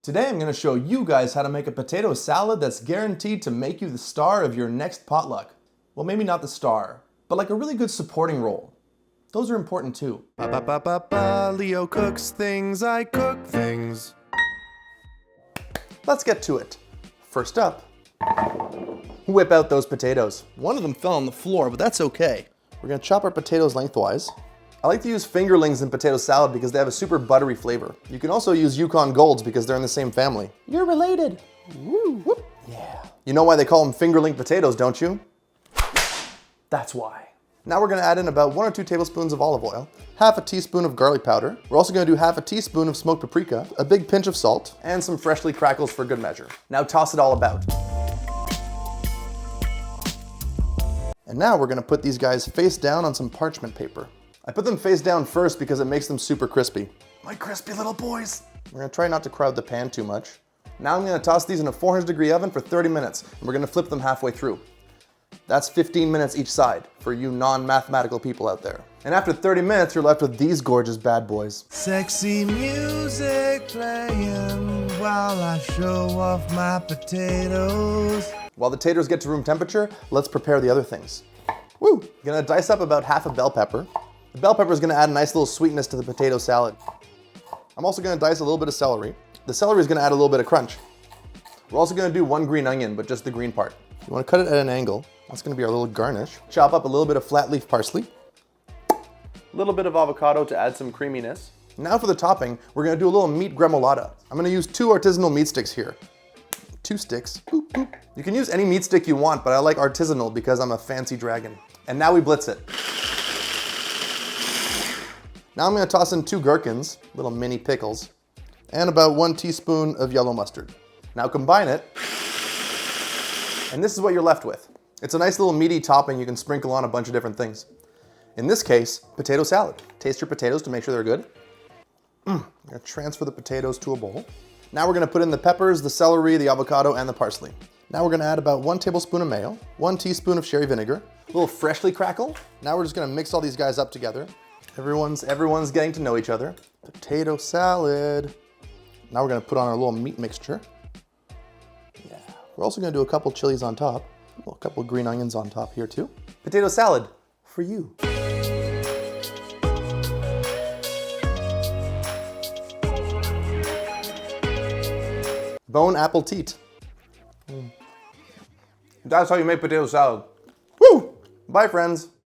Today I'm going to show you guys how to make a potato salad that's guaranteed to make you the star of your next potluck. Well, maybe not the star, but like a really good supporting role. Those are important too. Leo cooks things, I cook things. Let's get to it. First up, whip out those potatoes. One of them fell on the floor, but that's okay. We're going to chop our potatoes lengthwise. I like to use fingerlings in potato salad because they have a super buttery flavor. You can also use Yukon Golds because they're in the same family. You're related. Woo, whoop. Yeah. You know why they call them fingerling potatoes, don't you? That's why. Now we're gonna add in about 1 or 2 tablespoons of olive oil, half a teaspoon of garlic powder. We're also gonna do half a teaspoon of smoked paprika, a big pinch of salt, and some freshly crackles for good measure. Now toss it all about. And now we're gonna put these guys face down on some parchment paper. I put them face down first because it makes them super crispy. My crispy little boys. We're gonna try not to crowd the pan too much. Now I'm gonna toss these in a 400-degree oven for 30 minutes, and we're gonna flip them halfway through. That's 15 minutes each side for you non-mathematical people out there. And after 30 minutes, you're left with these gorgeous bad boys. Sexy music playing while I show off my potatoes. While the taters get to room temperature, let's prepare the other things. Woo! Gonna dice up about half a bell pepper. The bell pepper is going to add a nice little sweetness to the potato salad. I'm also going to dice a little bit of celery. The celery is going to add a little bit of crunch. We're also going to do 1 green onion, but just the green part. You want to cut it at an angle. That's going to be our little garnish. Chop up a little bit of flat leaf parsley. A little bit of avocado to add some creaminess. Now for the topping, we're going to do a little meat gremolata. I'm going to use 2 artisanal meat sticks here. 2 sticks. Boop, boop. You can use any meat stick you want, but I like artisanal because I'm a fancy dragon. And now we blitz it. Now I'm going to toss in 2 gherkins, little mini pickles, and about 1 teaspoon of yellow mustard. Now combine it, and this is what you're left with. It's a nice little meaty topping you can sprinkle on a bunch of different things. In this case, potato salad. Taste your potatoes to make sure they're good. I'm going to transfer the potatoes to a bowl. Now we're going to put in the peppers, the celery, the avocado, and the parsley. Now we're going to add about 1 tablespoon of mayo, 1 teaspoon of sherry vinegar, a little freshly crackle. Now we're just going to mix all these guys up together. Everyone's getting to know each other. Potato salad. Now we're gonna put on our little meat mixture. Yeah. We're also gonna do a couple chilies on top. A couple green onions on top here too. Potato salad for you. Bon appetit. That's how you make potato salad. Woo! Bye, friends.